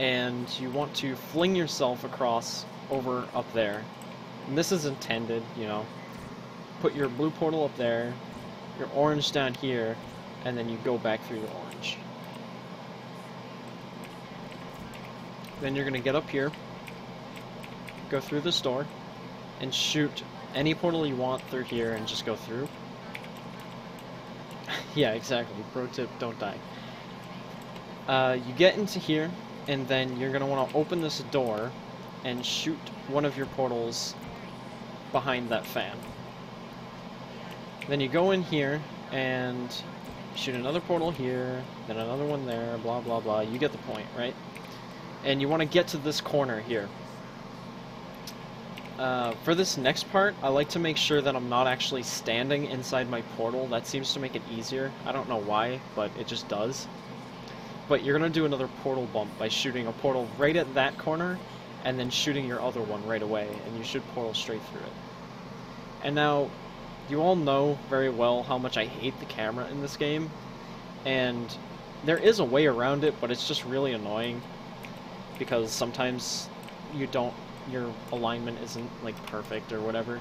Speaker 1: and you want to fling yourself across over up there. And this is intended, you know. Put your blue portal up there, your orange down here, and then you go back through the orange. Then you're going to get up here, go through this door, and shoot any portal you want through here and just go through. Yeah, exactly. Pro tip, don't die. You get into here, and then you're going to want to open this door and shoot one of your portals behind that fan. Then you go in here and shoot another portal here, then another one there, blah blah blah. You get the point, right? And you want to get to this corner here. For this next part, I like to make sure that I'm not actually standing inside my portal. That seems to make it easier. I don't know why, but it just does. But you're going to do another portal bump by shooting a portal right at that corner, and then shooting your other one right away, and you should portal straight through it. And now, you all know very well how much I hate the camera in this game, and there is a way around it, but it's just really annoying, because sometimes your alignment isn't, like, perfect or whatever.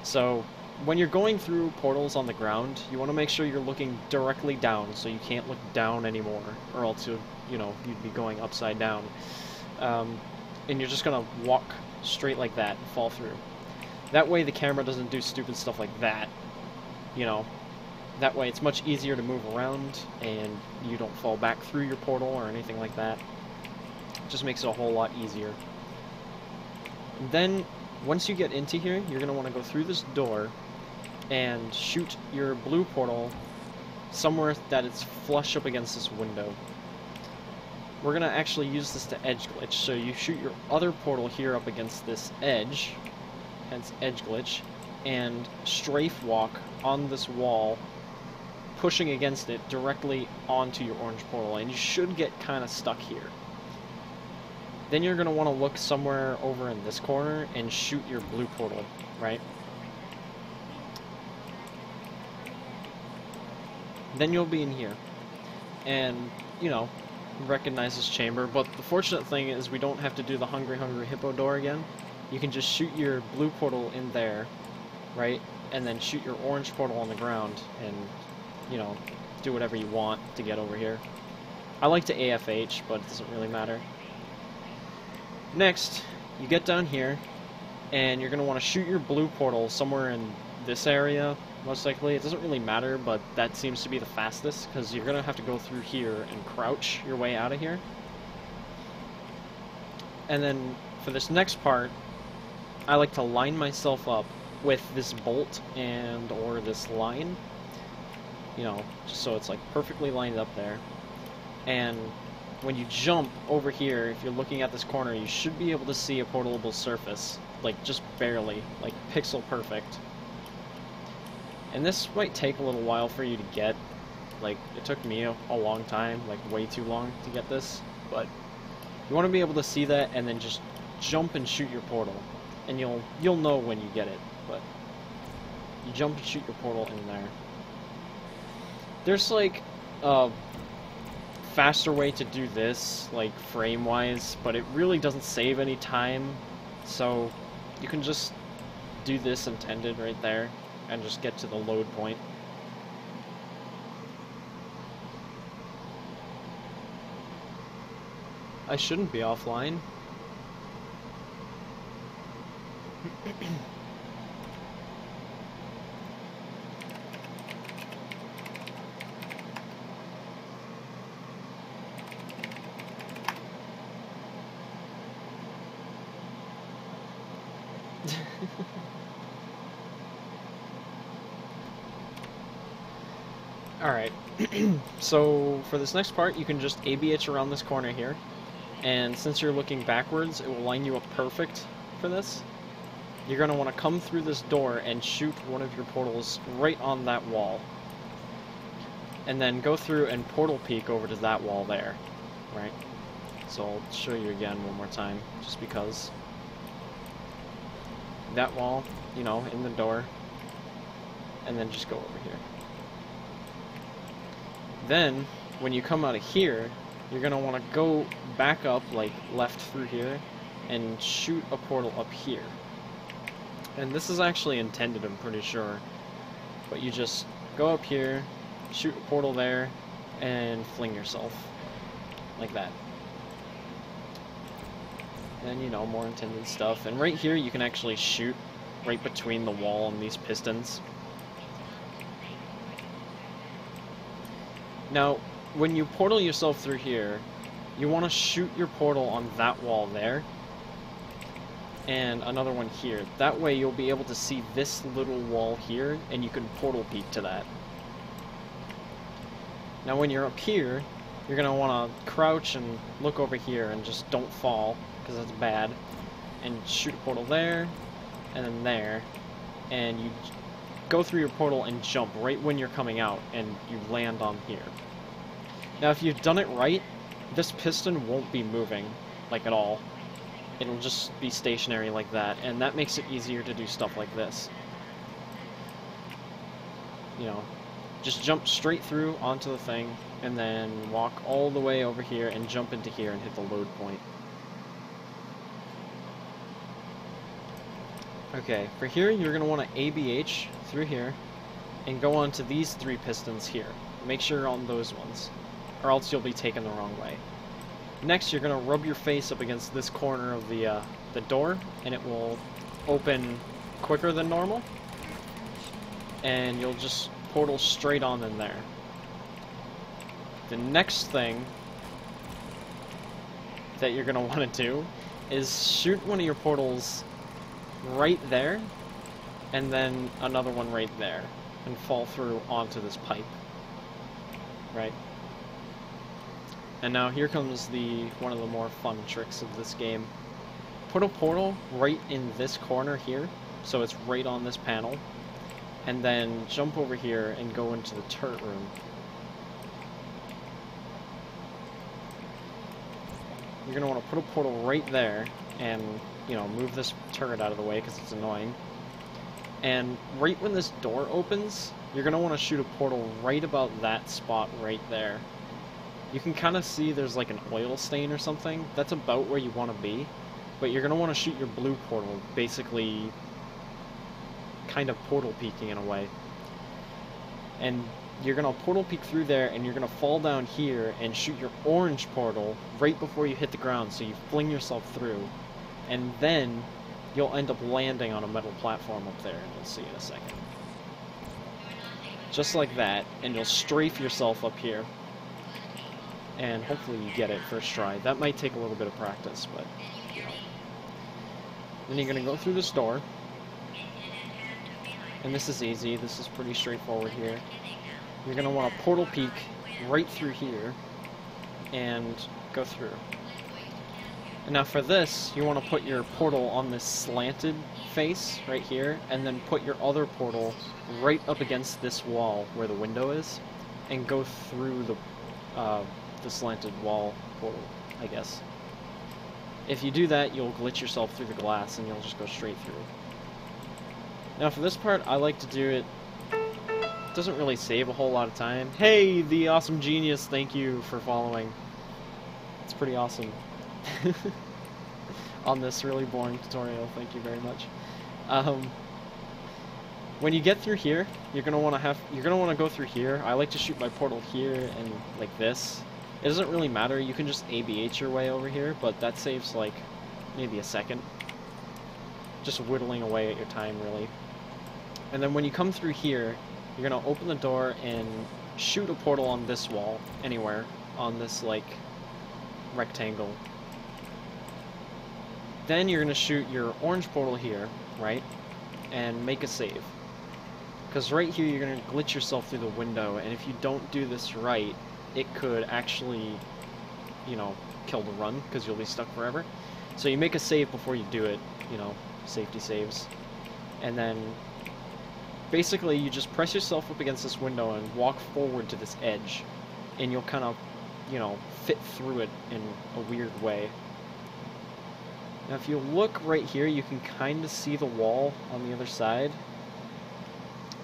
Speaker 1: So, when you're going through portals on the ground, you want to make sure you're looking directly down, so you can't look down anymore, or else you'd be going upside down. And you're just gonna walk straight like that and fall through. That way the camera doesn't do stupid stuff like that, you know. That way it's much easier to move around, and you don't fall back through your portal or anything like that. It just makes it a whole lot easier. And then, once you get into here, you're going to want to go through this door and shoot your blue portal somewhere that it's flush up against this window. We're going to actually use this to edge glitch, so you shoot your other portal here up against this edge, hence edge glitch, and strafe walk on this wall pushing against it directly onto your orange portal, and you should get kind of stuck here. Then you're going to want to look somewhere over in this corner and shoot your blue portal, right? Then you'll be in here. And, you know, recognize this chamber, but the fortunate thing is we don't have to do the Hungry Hungry Hippo door again. You can just shoot your blue portal in there, right? And then shoot your orange portal on the ground and, you know, do whatever you want to get over here. I like to AFH, but it doesn't really matter. Next, you get down here, and you're going to want to shoot your blue portal somewhere in this area, most likely. It doesn't really matter, but that seems to be the fastest, because you're going to have to go through here and crouch your way out of here. And then, for this next part, I like to line myself up with this bolt and or this line, you know, just so it's like perfectly lined up there. And when you jump over here, if you're looking at this corner, you should be able to see a portable surface, like just barely, like pixel perfect. And this might take a little while for you to get. Like, it took me a long time, like way too long to get this, but you want to be able to see that and then just jump and shoot your portal, and you'll know when you get it. But you jump and shoot your portal in there. There's like a faster way to do this, like frame-wise, but it really doesn't save any time, so you can just do this intended right there and just get to the load point. I shouldn't be offline. Alright, so for this next part, you can just ABH around this corner here, and since you're looking backwards, it will line you up perfect for this. You're going to want to come through this door and shoot one of your portals right on that wall. And then go through and portal peek over to that wall there, right? So I'll show you again one more time, just because. That wall, you know, in the door, and then just go over here. Then, when you come out of here, you're going to want to go back up, like left through here, and shoot a portal up here. And this is actually intended, I'm pretty sure. But you just go up here, shoot a portal there, and fling yourself. Like that. And, you know, more intended stuff. And right here, you can actually shoot right between the wall and these pistons. Now, when you portal yourself through here, you want to shoot your portal on that wall there, and another one here. That way you'll be able to see this little wall here, and you can portal peek to that. Now when you're up here, you're going to want to crouch and look over here, and just don't fall, because that's bad. And shoot a portal there, and then there, and you go through your portal and jump right when you're coming out, and you land on here. Now if you've done it right, this piston won't be moving, like at all. It'll just be stationary like that, and that makes it easier to do stuff like this. You know, just jump straight through onto the thing, and then walk all the way over here and jump into here and hit the load point. Okay, for here you're going to want to ABH through here, and go on to these three pistons here. Make sure you're on those ones, or else you'll be taken the wrong way. Next, you're going to rub your face up against this corner of the door, and it will open quicker than normal. And you'll just portal straight on in there. The next thing that you're going to want to do is shoot one of your portals right there, and then another one right there, and fall through onto this pipe. Right? And now here comes one of the more fun tricks of this game. Put a portal right in this corner here, so it's right on this panel, and then jump over here and go into the turret room. You're going to want to put a portal right there and, you know, move this turret out of the way because it's annoying. And right when this door opens, you're going to want to shoot a portal right about that spot right there. You can kind of see there's like an oil stain or something. That's about where you want to be. But you're going to want to shoot your blue portal, basically kind of portal peeking in a way. And you're going to portal peek through there, and you're going to fall down here and shoot your orange portal right before you hit the ground, so you fling yourself through. And then you'll end up landing on a metal platform up there, and you'll see in a second. Just like that, and you'll strafe yourself up here. And hopefully you get it first try. That might take a little bit of practice, but, you know. Then you're going to go through this door. And this is easy. This is pretty straightforward here. You're going to want to portal peek right through here and go through. And now for this, you want to put your portal on this slanted face right here, and then put your other portal right up against this wall where the window is, and go through the slanted wall portal, I guess. If you do that, you'll glitch yourself through the glass and you'll just go straight through. Now for this part, I like to do it. It doesn't really save a whole lot of time. Hey, the awesome genius, thank you for following. It's pretty awesome. On this really boring tutorial, thank you very much. When you get through here, you're gonna want to go through here. I like to shoot my portal here and like this. It doesn't really matter. You can just ABH your way over here, but that saves like maybe a second. Just whittling away at your time, really. And then when you come through here, you're gonna open the door and shoot a portal on this wall, anywhere on this like rectangle. Then you're gonna shoot your orange portal here, right, and make a save. Because right here you're gonna glitch yourself through the window, and if you don't do this right, it could actually, you know, kill the run, because you'll be stuck forever. So you make a save before you do it, you know, safety saves. And then basically you just press yourself up against this window and walk forward to this edge, and you'll kind of, you know, fit through it in a weird way. Now if you look right here, you can kind of see the wall on the other side.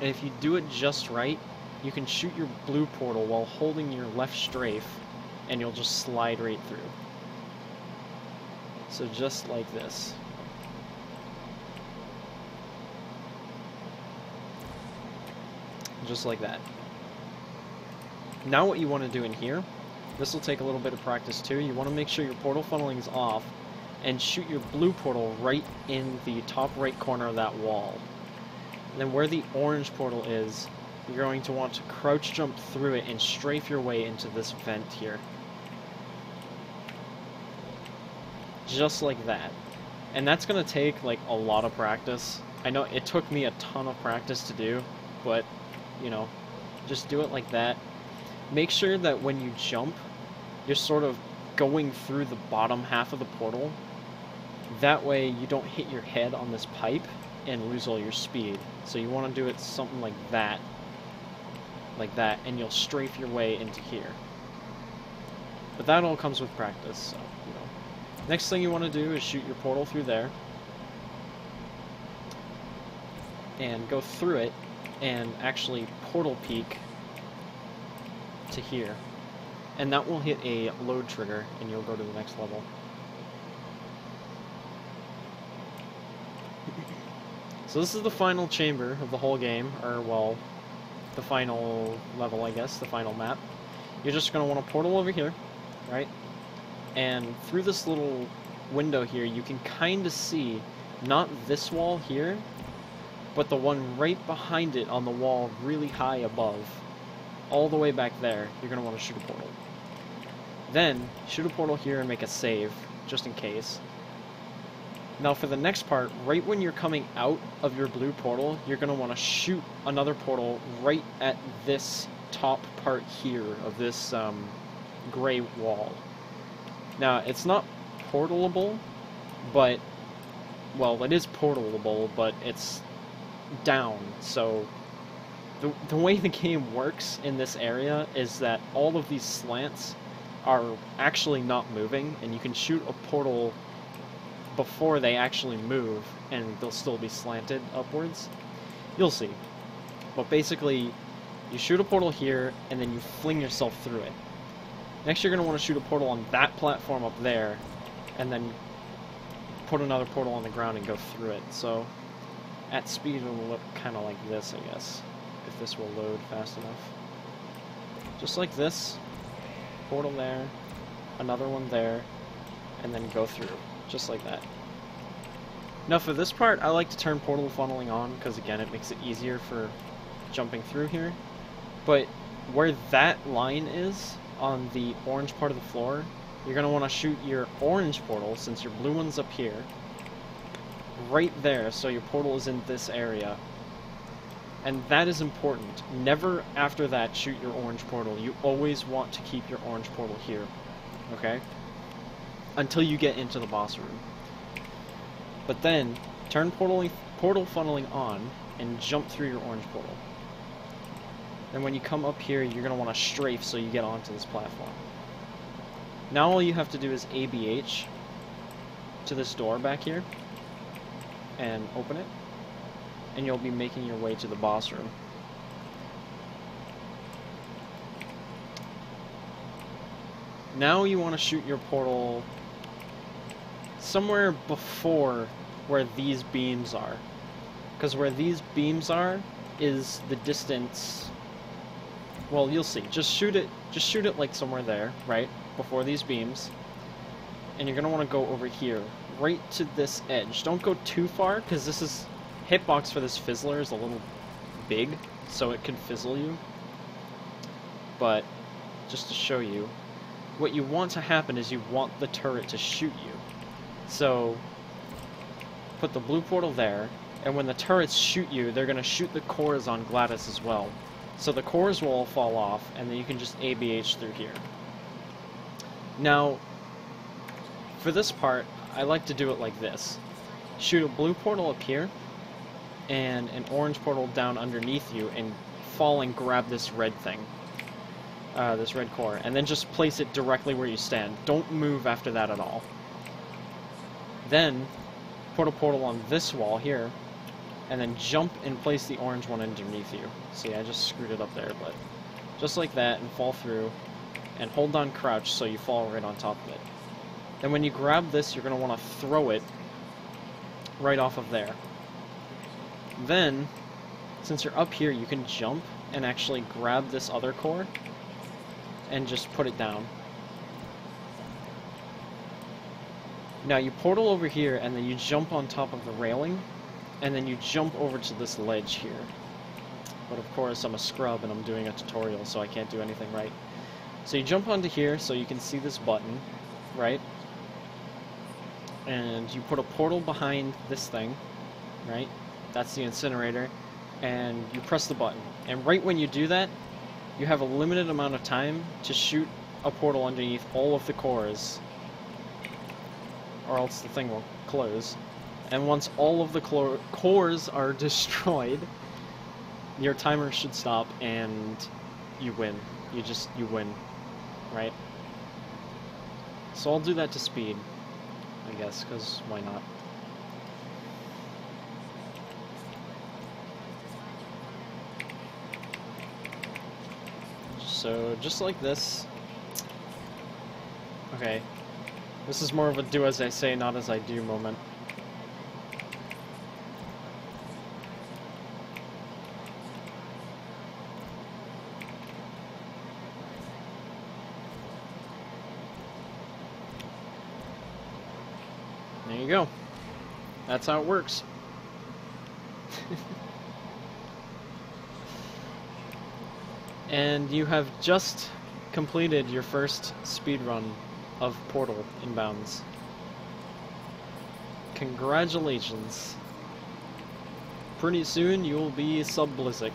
Speaker 1: And if you do it just right, you can shoot your blue portal while holding your left strafe, and you'll just slide right through. So just like this. Just like that. Now what you want to do in here, this will take a little bit of practice too, you want to make sure your portal funneling is off, and shoot your blue portal right in the top right corner of that wall. And then where the orange portal is, you're going to want to crouch jump through it and strafe your way into this vent here. Just like that. And that's going to take like a lot of practice. I know it took me a ton of practice to do, but you know, just do it like that. Make sure that when you jump, you're sort of going through the bottom half of the portal. That way you don't hit your head on this pipe and lose all your speed. So you want to do it something like that, and you'll strafe your way into here. But that all comes with practice, so, you know. Next thing you want to do is shoot your portal through there, and go through it, and actually portal peek to here. And that will hit a load trigger, and you'll go to the next level. So this is the final chamber of the whole game, or well, the final level, I guess, the final map. You're just going to want to portal over here, right? And through this little window here, you can kind of see, not this wall here, but the one right behind it on the wall really high above. All the way back there, you're going to want to shoot a portal. Then, shoot a portal here and make a save, just in case. Now for the next part, right when you're coming out of your blue portal, you're going to want to shoot another portal right at this top part here of this gray wall. Now, it's not portalable, but, well, it is portalable, but it's down, so the way the game works in this area is that all of these slants are actually not moving, and you can shoot a portal before they actually move, and they'll still be slanted upwards. You'll see. But basically, you shoot a portal here, and then you fling yourself through it. Next, you're going to want to shoot a portal on that platform up there, and then put another portal on the ground and go through it. So, at speed, it'll look kind of like this, I guess, if this will load fast enough. Just like this. Portal there, another one there, and then go through, just like that. Now for this part, I like to turn portal funneling on, because again, it makes it easier for jumping through here. But where that line is, on the orange part of the floor, you're going to want to shoot your orange portal, since your blue one's up here, right there, so your portal is in this area. And that is important. Never after that shoot your orange portal. You always want to keep your orange portal here. Okay? Until you get into the boss room. But then, turn portal funneling on and jump through your orange portal. Then when you come up here, you're going to want to strafe so you get onto this platform. Now all you have to do is ABH to this door back here and open it. And you'll be making your way to the boss room. Now you want to shoot your portal somewhere before where these beams are. Because where these beams are is the distance... Well, you'll see. Just shoot it like somewhere there, right? Before these beams. And you're going to want to go over here, right to this edge. Don't go too far, because this is... Hitbox for this fizzler is a little big, so it can fizzle you. But, just to show you, what you want to happen is you want the turret to shoot you. So, put the blue portal there, and when the turrets shoot you, they're going to shoot the cores on GLaDOS as well. So the cores will all fall off, and then you can just ABH through here. Now, for this part, I like to do it like this. Shoot a blue portal up here, and an orange portal down underneath you, and fall and grab this red thing. This red core. And then just place it directly where you stand. Don't move after that at all. Then, put a portal on this wall here, and then jump and place the orange one underneath you. See, I just screwed it up there, but just like that, and fall through, and hold down crouch so you fall right on top of it. Then when you grab this, you're going to want to throw it right off of there. Then, since you're up here, you can jump and actually grab this other core and just put it down. Now you portal over here, and then you jump on top of the railing, and then you jump over to this ledge here. But of course, I'm a scrub and I'm doing a tutorial, so I can't do anything right. So you jump onto here so you can see this button, right? And you put a portal behind this thing, right? That's the incinerator, and you press the button. And right when you do that, you have a limited amount of time to shoot a portal underneath all of the cores, or else the thing will close. And once all of the cores are destroyed, your timer should stop and you win. You win, right? So I'll do that to speed, I guess, because why not? So, just like this. Okay. This is more of a do as I say, not as I do moment. There you go. That's how it works. And you have just completed your first speedrun of Portal Inbounds. Congratulations. Pretty soon you will be sub-Blizzic.